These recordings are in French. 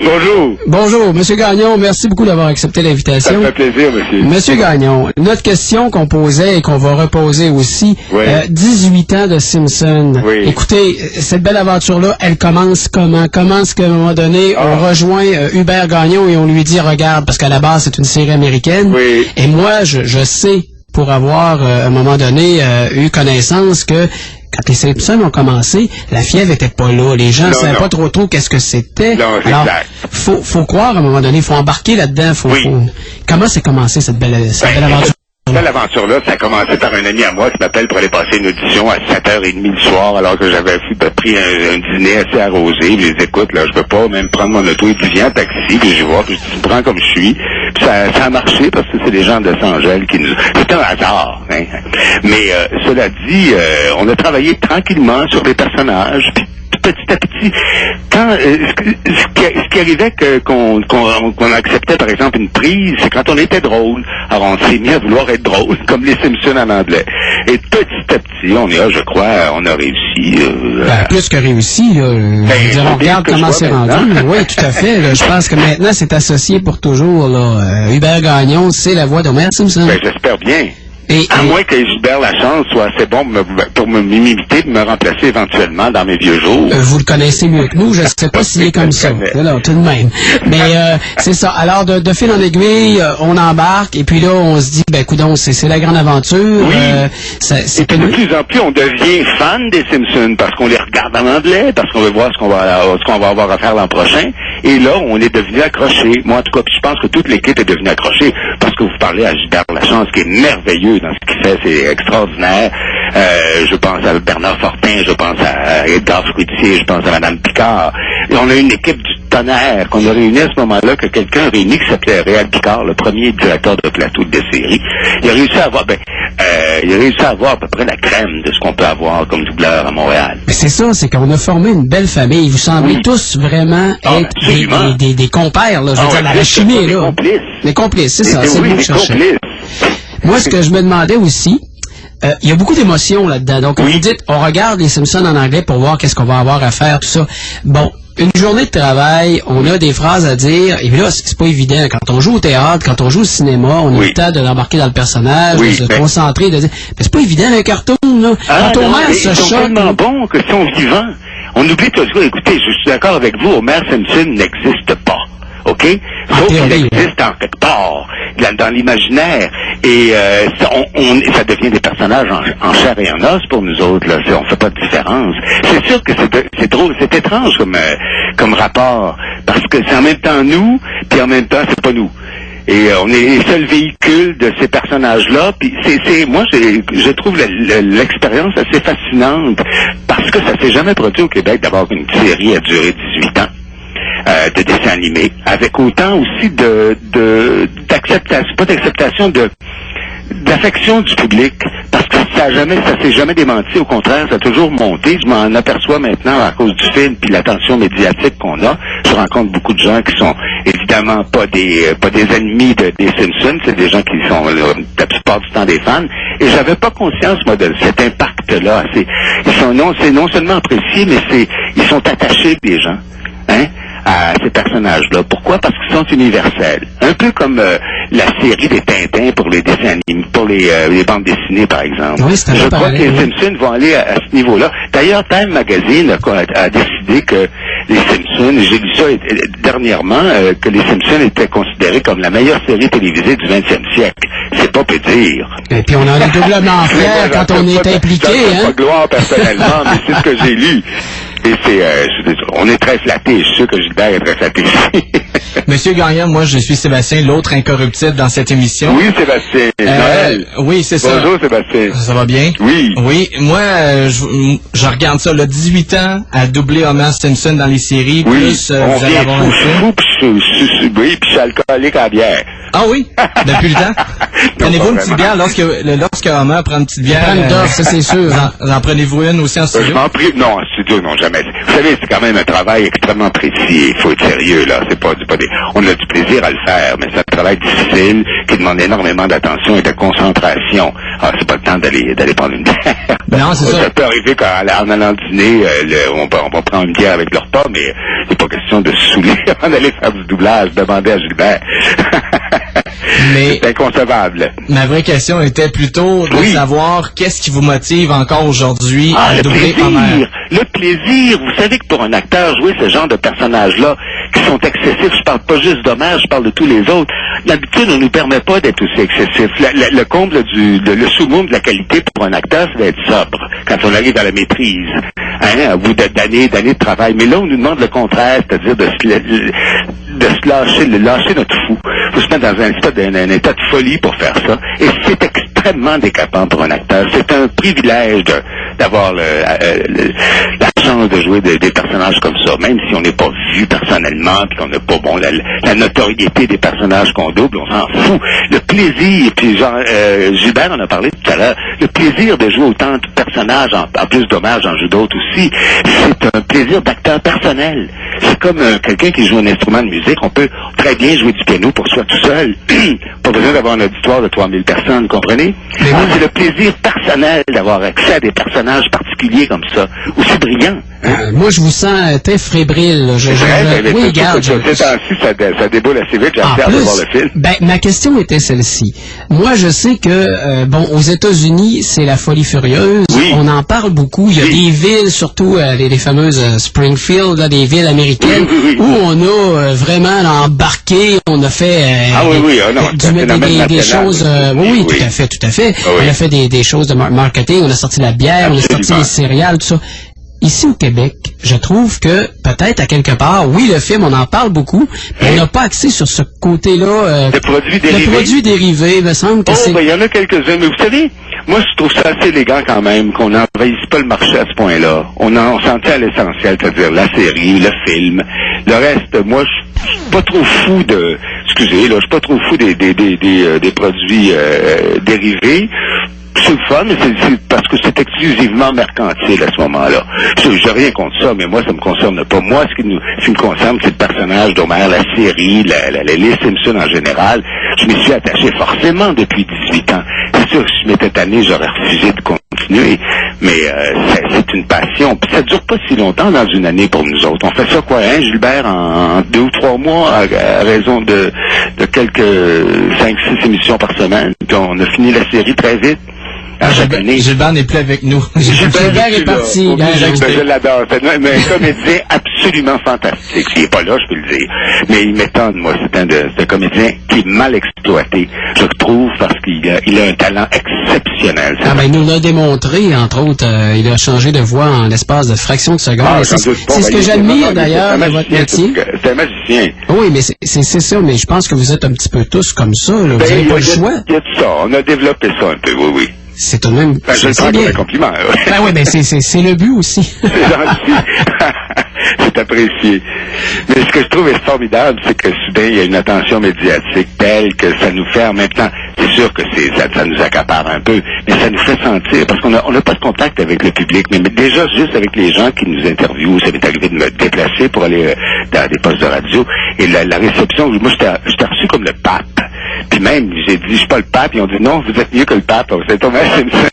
Bonjour. Bonjour, Monsieur Gagnon, merci beaucoup d'avoir accepté l'invitation. Ça me fait plaisir, monsieur. Monsieur Gagnon, notre question qu'on posait et qu'on va reposer aussi, 18 ans de Simpson. Oui. Écoutez, cette belle aventure-là, elle commence comment? Comment est-ce qu'à un moment donné, on rejoint Hubert Gagnon et on lui dit, regarde, parce qu'à la base, c'est une série américaine. Oui. Et moi, je sais, pour avoir, à un moment donné, eu connaissance que quand les Simpsons ont commencé, la fièvre était pas là. Les gens ne savaient pas trop qu'est-ce que c'était. Non, c'est alors, exact. faut croire à un moment donné, il faut embarquer là-dedans. Comment c'est commencé cette belle aventure? Cette aventure-là, ça a commencé par un ami à moi qui m'appelle pour aller passer une audition à 7h30 du soir, alors que j'avais pris un dîner assez arrosé. Puis je dis, écoute, là, je peux pas même prendre mon auto. Il dit, viens, taxi, puis je vais voir, puis je dis, tu me prends comme je suis. Puis ça a marché parce que c'est des gens de Saint-Angèle qui nous... C'est un hasard, hein. Mais cela dit, on a travaillé tranquillement sur les personnages, puis petit à petit, quand ce qui arrivait qu'on acceptait par exemple une prise, c'est quand on était drôle. Alors on s'est mis à vouloir être drôle, comme les Simpsons en anglais. Et petit à petit, je crois, on a réussi. Plus que réussi, là. On regarde comment c'est rendu. Oui, tout à fait. Là, je pense que maintenant c'est associé pour toujours. Là. Hubert Gagnon, c'est la voix d'Homer Simpson. Ben, j'espère bien. À moins que Gilbert Lachance soit assez bon pour m'imiter, de me remplacer éventuellement dans mes vieux jours. Vous le connaissez mieux que nous, je ne sais pas s'il est comme ça. Alors, tout de même. Mais c'est ça. Alors, de fil en aiguille, on embarque, et puis là, on se dit, ben, coudonc, c'est la grande aventure. Oui. Et puis de plus en plus, on devient fan des Simpsons, parce qu'on les regarde en anglais, parce qu'on veut voir ce qu'on va avoir à faire l'an prochain. Et là, on est devenu accroché. Moi, en tout cas, je pense que toute l'équipe est devenue accrochée, parce que vous parlez à Gilbert Lachance, qui est merveilleux dans ce qu'il fait, c'est extraordinaire. Je pense à Bernard Fortin, je pense à Edgar Fruitier, je pense à Madame Picard. Et on a une équipe du tonnerre qu'on a réunie à ce moment-là, que quelqu'un a réuni qui s'appelait Réal Picard, le premier directeur de plateau de série. Il a réussi à avoir à peu près la crème de ce qu'on peut avoir comme doubleur à Montréal. Mais c'est ça, c'est qu'on a formé une belle famille. Vous semblez tous vraiment être des compères, là. Je veux dire, la chimie, là. Les complices, c'est ça. C'est vous cherchez. Moi, ce que je me demandais aussi, il y a beaucoup d'émotions là-dedans. Donc, vous dites, on regarde les Simpsons en anglais pour voir qu'est-ce qu'on va avoir à faire, tout ça. Bon, une journée de travail, on a des phrases à dire, et puis là, c'est pas évident. Quand on joue au théâtre, quand on joue au cinéma, on a le temps de l'embarquer dans le personnage, de se concentrer, de dire, mais c'est pas évident, un cartoon, là. Quand Homer se choque... Ils sont tellement bons que sont vivants. On oublie toujours, écoutez, je suis d'accord avec vous, Homer Simpson n'existe pas. OK? Sauf qu'il existe en quelque part, dans l'imaginaire. Et ça devient des personnages en chair et en os pour nous autres. Là. On fait pas de différence. C'est sûr que c'est drôle, c'est étrange comme rapport. Parce que c'est en même temps nous, puis en même temps, c'est pas nous. Et on est les seuls véhicules de ces personnages-là. Puis moi, je trouve l'expérience assez fascinante. Parce que ça s'est jamais produit au Québec d'avoir une série à durer 18 ans. De dessins animés, avec autant aussi d'acceptation, pas d'acceptation, d'affection du public, parce que ça s'est jamais démenti, au contraire, ça a toujours monté. Je m'en aperçois maintenant à cause du film puis l'attention médiatique qu'on a. Je rencontre beaucoup de gens qui sont évidemment pas des ennemis des Simpsons, c'est des gens qui sont la plupart du temps des fans. Et j'avais pas conscience, moi, de cet impact-là. Ils sont non seulement appréciés, mais ils sont attachés, les gens. Hein? À ces personnages-là. Pourquoi? Parce qu'ils sont universels. Un peu comme la série des Tintins pour les dessins animés, pour les bandes dessinées, par exemple. Oui, je crois que les Simpsons vont aller à ce niveau-là. D'ailleurs, Time Magazine a décidé que les Simpsons, j'ai lu ça dernièrement, que les Simpsons étaient considérés comme la meilleure série télévisée du 20e siècle. C'est pas peu dire. Et puis on en est doublement fiers quand on est impliqué, hein? Pas gloire personnellement, mais c'est ce que j'ai lu. Et on est très flattés. Je suis sûr que Gilbert est très flatté aussi. Monsieur Gagnon, moi je suis Sébastien, l'autre incorruptible dans cette émission. Oui, Sébastien. Noël. Oui, c'est ça. Bonjour, Sébastien. Ça va bien? Oui. Oui, moi, je regarde ça, là, 18 ans à doubler Homer Simpson dans les séries. Oui, plus, vous allez avoir un film. Oui, puis je suis alcoolique à la bière. Ah oui? Depuis le temps? Prenez-vous une petite bière lorsque Homer prend une petite bière? Ça c'est sûr. Vous en prenez-vous une aussi en studio? Non, en studio, non, jamais. Vous savez, c'est quand même un travail extrêmement précis. Il faut être sérieux, là. On a du plaisir à le faire, mais c'est un travail difficile qui demande énormément d'attention et de concentration. Alors, c'est pas le temps d'aller prendre une bière. Non, c'est ça. Ça peut arriver qu'en allant dîner, on va prendre une bière avec le repas, mais c'est pas question de se saouler avant d'aller faire du doublage, demander à Gilbert. Mais c'est inconcevable. Ma vraie question était plutôt de savoir qu'est-ce qui vous motive encore aujourd'hui à doubler Homer. Le plaisir. Vous savez que pour un acteur, jouer ce genre de personnages-là, qui sont excessifs, je parle pas juste d'Homer, je parle de tous les autres. D'habitude, on nous permet pas d'être aussi excessif. Le comble le summum de la qualité pour un acteur, c'est d'être sobre quand on arrive à la maîtrise. Au bout d'années de travail. Mais là, on nous demande le contraire, c'est-à-dire de se lâcher notre fou. Faut se mettre dans un état de folie pour faire ça. Et c'est extrêmement décapant pour un acteur. C'est un privilège d'avoir la chance de jouer des personnages comme ça, même si on n'est pas vu personnellement, puis qu'on n'a pas la notoriété des personnages qu'on double, on s'en fout. Le plaisir, puis Gilbert en a parlé tout à l'heure, le plaisir de jouer autant de personnages, en plus d'Homer, j'en joue d'autres aussi, c'est un plaisir d'acteur personnel. C'est comme quelqu'un qui joue un instrument de musique, on peut très bien jouer du piano pour soi tout seul. Pas besoin d'avoir un auditoire de 3000 personnes, vous comprenez? C'est le plaisir personnel d'avoir accès à des personnages particuliers comme ça, aussi brillants. Moi, je vous sens très fébrile. Oui, regarde. Ça déboule assez vite, j'ai hâte de voir le film. Ma question était celle-ci. Moi, je sais que, aux États-Unis, c'est la folie furieuse. Oui. On en parle beaucoup. Il y a des villes, surtout les fameuses Springfield, là, des villes américaines, où on a vraiment embarqué, on a fait des choses. Oui, tout à fait. On a fait des choses de marketing, on a sorti la bière, on a sorti les céréales, tout ça. Ici au Québec, je trouve que peut-être à quelque part, oui, le film, on en parle beaucoup, mais on n'a pas accès sur ce côté-là. Le produit dérivé. Le produit dérivé, me semble que c'est... il y en a quelques-uns, mais vous savez, moi, je trouve ça assez élégant quand même qu'on n'envahisse pas le marché à ce point-là. On s'en tient à l'essentiel, c'est-à-dire la série, le film. Le reste, moi, je suis pas trop fou de... Excusez, là, je suis pas trop fou des produits dérivés. C'est le fun, mais c'est parce que c'est exclusivement mercantile à ce moment-là. J'ai rien contre ça, mais moi, ça me concerne pas. Moi, ce qui me concerne, c'est le personnage d'Homer, la série, les Simpsons en général. Je m'y suis attaché forcément depuis 18 ans. C'est sûr que si je m'étais tanné, j'aurais refusé de continuer, mais c'est une passion. Puis ça dure pas si longtemps dans une année pour nous autres. On fait ça quoi, Gilbert, en 2 ou 3 mois, à raison de quelques 5-6 émissions par semaine. Puis on a fini la série très vite. Gilbert n'est plus avec nous. Gilbert est parti. Je l'adore. C'est un comédien absolument fantastique. S'il n'est pas là, je peux le dire. Mais il m'étonne, moi. C'est un comédien qui est mal exploité, je trouve, parce qu'il a un talent exceptionnel. Il nous l'a démontré, entre autres. Il a changé de voix en l'espace de fraction de seconde. C'est ce que j'admire, d'ailleurs, de votre métier. C'est un magicien. Oui, mais c'est ça. Mais je pense que vous êtes un petit peu tous comme ça. Vous n'avez pas le choix. Il y a tout ça. On a développé ça un peu, oui. C'est tout de même... je le prends comme un compliment. C'est le but aussi. C'est gentil. C'est apprécié. Mais ce que je trouve formidable, c'est que soudain, il y a une attention médiatique telle que ça nous fait en même temps... C'est sûr que ça nous accapare un peu, mais ça nous fait sentir, parce qu'on n'a pas de contact avec le public, mais déjà juste avec les gens qui nous interviewent. Ça m'est arrivé de me déplacer pour aller dans des postes de radio, et la réception, moi, j'étais reçu comme le pape. Puis même, j'ai dit, je suis pas le pape, ils ont dit, non, vous êtes mieux que le pape, vous êtes Homer Simpson.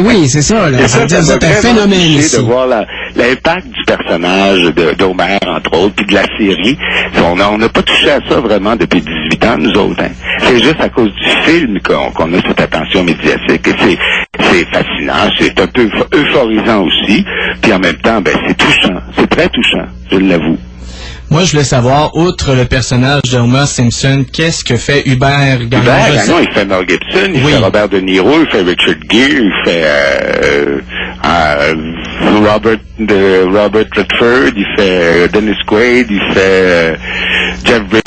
Oui, c'est ça, là. Ça veut dire que vous êtes un phénomène ici. De voir l'impact du personnage d'Homer, entre autres, puis de la série. On n'a pas touché à ça vraiment depuis 18 ans, nous autres. C'est juste à cause du film qu'on a cette attention médiatique. Et c'est fascinant, c'est un peu euphorisant aussi. Puis en même temps, c'est touchant. C'est très touchant, je l'avoue. Moi, je voulais savoir, outre le personnage de Homer Simpson, qu'est-ce que fait Hubert Gagnon? Il fait Mel Gibson, il fait Robert De Niro, il fait Richard Gere, il fait Robert Redford, il fait Dennis Quaid, il fait Jeff Bridges,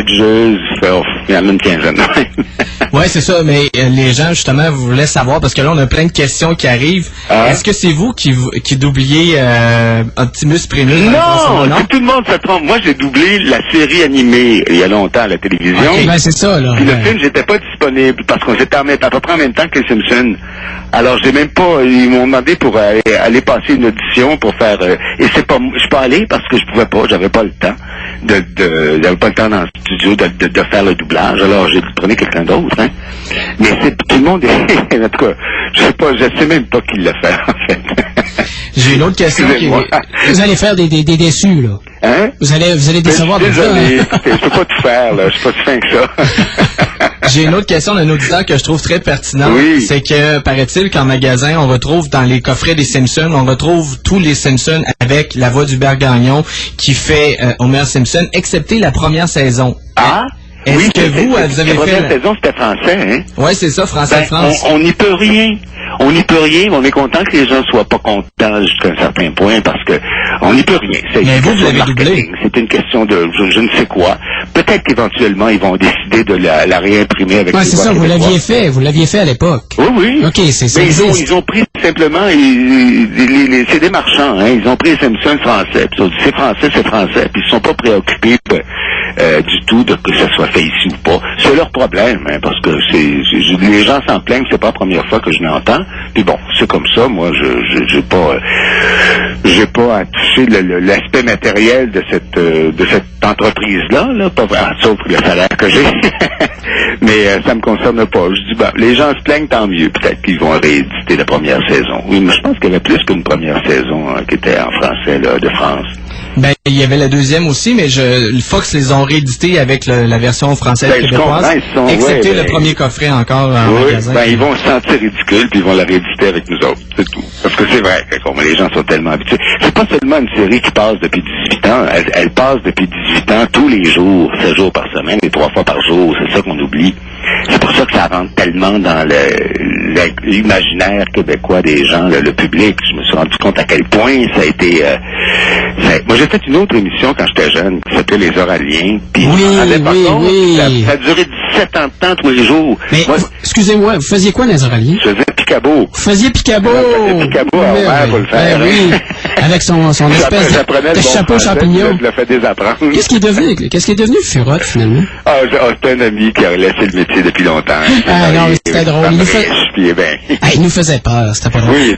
il y en a une quinzaine. Ouais, c'est ça, mais les gens, justement, vous voulez savoir, parce que là, on a plein de questions qui arrivent. Est-ce que c'est vous qui doubliez Optimus Primus? Non, tout le monde se trompe. Moi, j'ai doublé la série animée il y a longtemps à la télévision. Okay, ben c'est ça, là. Puis le film, j'étais pas disponible parce qu'on s'était à peu près en même temps que les Simpsons. Alors, j'ai même pas... Ils m'ont demandé pour aller passer une audition pour faire... et je suis pas allé parce que je pouvais pas, j'avais pas le temps. J'avais pas le temps dans le studio de faire le doublage. Alors, j'ai pris quelqu'un d'autre, hein. Mais tout le monde est... En tout cas, je sais même pas qui l'a fait, en fait. J'ai une autre question. Vous allez faire des déçus, là. Hein? Vous allez décevoir des gens. Désolé, écoutez, je peux pas tout faire, là. Je suis pas si fin que ça. J'ai une autre question d'un auditeur que je trouve très pertinente. Oui. C'est que, paraît-il qu'en magasin, on retrouve dans les coffrets des Simpsons, on retrouve tous les Simpsons avec la voix d'Hubert Gagnon qui fait Homer Simpson, excepté la première saison. Ah? Est-ce que vous avez fait... La première saison, c'était français, hein? Oui, c'est ça, France. On n'y peut rien. On n'y peut rien, mais on est content que les gens soient pas contents jusqu'à un certain point parce que on n'y peut rien. Mais vous l'avez doublé. C'est une question de je ne sais quoi. Peut-être qu'éventuellement, ils vont décider de la réimprimer avec les voix. C'est ça, vous l'aviez fait à l'époque. Oui. OK, c'est ça. Mais ils ont pris simplement, c'est des marchands, hein. Ils ont pris les Simpsons français. Puis c'est français. Puis ils sont pas préoccupés du tout de que ça soit fait ici ou pas. C'est leur problème, hein, parce que les gens s'en plaignent, c'est pas la première fois que je l'entends. Puis bon, c'est comme ça. Moi, j'ai pas à toucher l'aspect matériel de cette entreprise-là, sauf le salaire que j'ai. Mais ça me concerne pas. Je dis, les gens se plaignent, tant mieux. Peut-être qu'ils vont rééditer la première saison. Oui, mais je pense qu'il y avait plus qu'une première saison qui était en français là, de France. Ben, il y avait la deuxième aussi, mais Fox les ont réédités avec la version française québécoise, excepté le premier coffret encore en magasin. Ils vont se sentir ridicules, puis ils vont la rééditer avec nous autres, c'est tout. Parce que c'est vrai que les gens sont tellement habitués. C'est pas seulement une série qui passe depuis 18 ans, elle passe depuis 18 ans tous les jours, 7 jours par semaine et 3 fois par jour, c'est ça qu'on oublie. C'est pour ça que ça rentre tellement dans l'imaginaire québécois des gens, le public. Je me suis rendu compte à quel point ça a été... Moi, j'ai fait une autre émission quand j'étais jeune qui s'appelait Les Oraliens. Puis ça a duré 17 ans de temps tous les jours. Mais excusez-moi, vous faisiez quoi les Oraliens? Je faisais Picabo. Vous faisiez Picabo? Je faisais Picabo à Homer pour le faire. Oui, avec son espèce de chapeau champignon. Je le fais désapprendre. Qu'est-ce qui est devenu Furotte, finalement? C'est un ami qui a laissé le métier depuis longtemps. Non, mais c'était drôle. Il nous faisait peur, c'était pas drôle. Oui,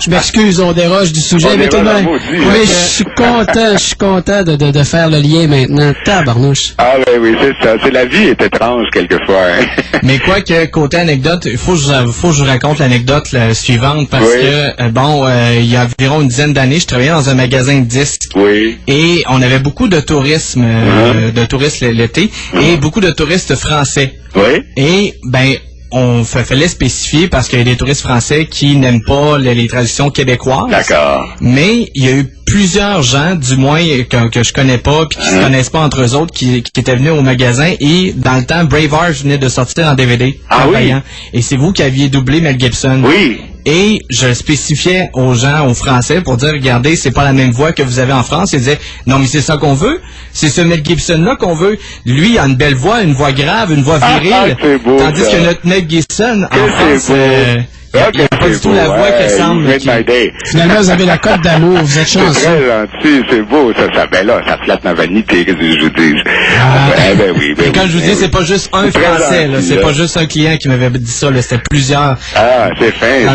je m'excuse, on déroge du sujet, mais tout de même. Oui, je suis content de faire le lien maintenant. Tabarnouche. Oui, c'est ça. La vie est étrange, quelquefois. Hein. Mais quoi que, côté anecdote, il faut que je vous raconte l'anecdote suivante, parce que, il y a environ une dizaine d'années, je travaillais dans un magasin de disques. Oui. Et on avait beaucoup de tourisme, l'été, et beaucoup de touristes français. Oui. Et, on fallait spécifier parce qu'il y a des touristes français qui n'aiment pas les traditions québécoises. D'accord. Mais il y a eu plusieurs gens, du moins que je connais pas puis qui se connaissent pas entre eux autres, qui étaient venus au magasin et dans le temps, Braveheart venait de sortir en DVD. Payant. Et c'est vous qui aviez doublé Mel Gibson. Oui. Et je spécifiais aux gens, aux Français, pour dire, regardez, c'est pas la même voix que vous avez en France. Ils disaient, non, mais c'est ça qu'on veut. C'est ce Mel Gibson-là qu'on veut. Lui, il a une belle voix, une voix grave, une voix virile. C'est beau, tandis que notre Mel Gibson, en France, il n'y a pas du tout la voix qui ressemble. Finalement, vous avez la cote d'amour, vous êtes chanceux. C'est très gentil, c'est beau. Ça flatte ma vanité, qu'est-ce que je vous dis. Comme je vous dis, c'est pas juste un Français, là. C'est pas juste un client qui m'avait dit ça, là. C'était plusieurs. C'est fin.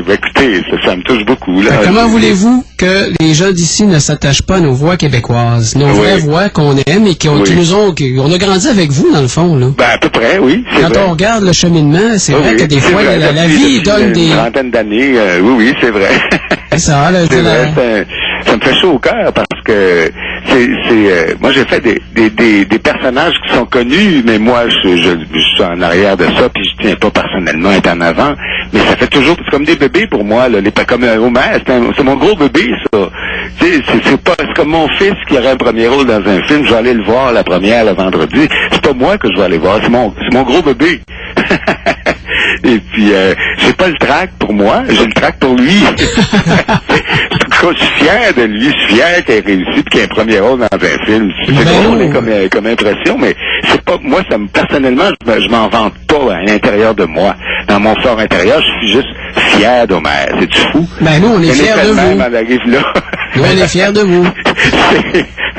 Écoutez, ça me touche beaucoup, là. Comment voulez-vous que les gens d'ici ne s'attachent pas à nos voix québécoises? Nos vraies voix qu'on aime et qu'on a grandi avec vous, dans le fond, là. À peu près, oui. Quand on regarde le cheminement, c'est vrai que des fois, la vie donne des... Une trentaine d'années, oui, c'est vrai. C'est ça, là. C'est vrai, ça me fait chaud au cœur parce que moi j'ai fait des personnages qui sont connus, mais moi je suis en arrière de ça puis je tiens pas personnellement à être en avant, mais ça fait toujours, c'est comme des bébés pour moi, là, comme Homer, c'est mon gros bébé, ça. C'est comme mon fils qui aurait un premier rôle dans un film, je vais aller le voir la première le vendredi, c'est pas moi que je vais aller voir, c'est mon gros bébé. Et puis j'ai pas le trac pour moi, j'ai le trac pour lui. je suis fier de lui, je suis fier qu'il ait réussi et qu'il ait un premier rôle dans un film. C'est drôle comme impression, mais c'est pas, moi, personnellement, je m'en vante pas à l'intérieur de moi. Dans mon fort intérieur, je suis juste fier d'Homer. C'est-tu fou? Ben, nous, on est fiers de vous. Nous, on est fiers de vous.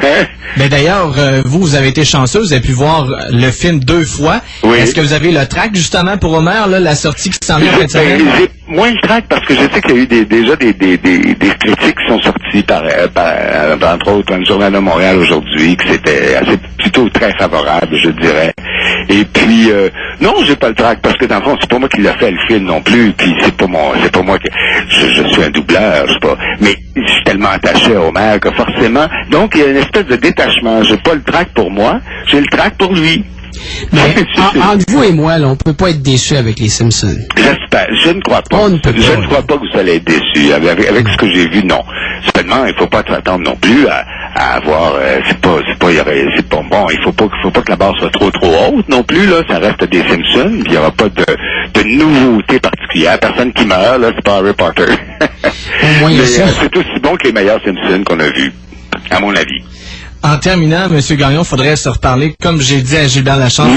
Hein? Mais d'ailleurs, vous avez été chanceux, vous avez pu voir le film 2 fois. Oui. Est-ce que vous avez le track, justement, pour Homer, là, la sortie qui s'en vient en fin de semaine? J'ai moins le track parce que je sais qu'il y a eu déjà des critiques qui sont sorties par entre autres, un journal de Montréal aujourd'hui, que c'était plutôt très favorable, je dirais. Et puis, non, j'ai pas le track parce que dans le fond, c'est pas moi qui l'a fait le film non plus, puis c'est pas moi que je suis un doubleur, je sais pas. Mais je suis tellement attaché à Homer que forcément, donc il y a une espèce de détachement. J'ai pas le track pour moi, j'ai le track pour lui. Mais entre vous et moi, là, on peut pas être déçus avec les Simpsons. J'espère. Je ne crois pas. Je ne crois pas que vous allez être déçus. Avec ce que j'ai vu, non. Seulement, il faut pas s'attendre non plus à avoir. C'est pas bon. Il faut pas que la barre soit trop haute non plus. Là, ça reste des Simpsons. Puis il y aura pas de nouveauté particulière. Personne qui meurt. Là, c'est pas Harry Potter. Mais c'est aussi bon que les meilleurs Simpsons qu'on a vus, à mon avis. En terminant, M. Gagnon, il faudrait se reparler, comme j'ai dit à Gilbert Lachance,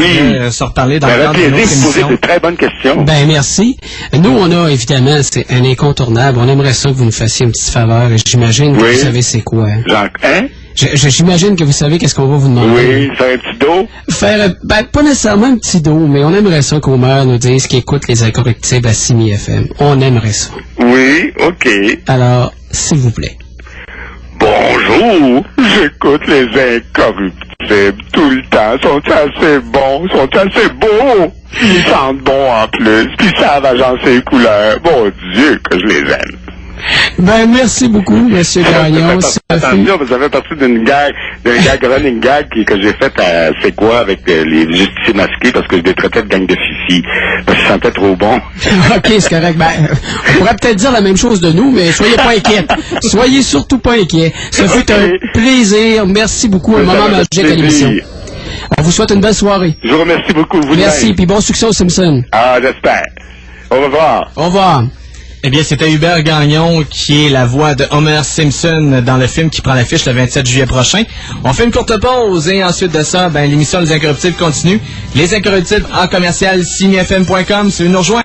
se reparler dans le cadre de notre émission. Poser de très bonnes questions. Ben, merci. Nous, on a, évidemment, c'est un incontournable. On aimerait ça que vous nous fassiez une petite faveur, et j'imagine que vous savez c'est quoi. J'imagine que vous savez qu'est-ce qu'on va vous demander. Oui, faire un petit dos? Pas nécessairement un petit dos, mais on aimerait ça qu'Homer nous dise qu'il écoute les Incorruptibles à Simi FM. On aimerait ça. Oui, OK. Alors, s'il vous plaît. Bonjour, j'écoute les Incorruptibles tout le temps. Sont assez bons, sont assez beaux. Ils sentent bon en plus, puis ils savent agencer les couleurs. Bon Dieu, que je les aime. Ben, merci beaucoup, M. Gagnon. Attention, ça fait partie d'un running gag que j'ai fait à C'est quoi avec les justiciers masqués parce que je les traitais de gang de fifi. Parce qu'ils sentaient trop bon. OK, c'est correct. Ben, on pourrait peut-être dire la même chose de nous, mais soyez pas inquiets. Soyez surtout pas inquiets. Ça fait un plaisir. Merci beaucoup. Un moment magique à l'émission. On vous souhaite une belle soirée. Je vous remercie beaucoup. Merci, puis bon succès aux Simpsons. Ah, j'espère. Au revoir. Au revoir. Eh bien, c'était Hubert Gagnon qui est la voix de Homer Simpson dans le film qui prend l'affiche le 27 juillet prochain. On fait une courte pause et ensuite de ça, l'émission Les Incorruptibles continue. Les Incorruptibles en commercial signefm.com, si vous nous rejoindre.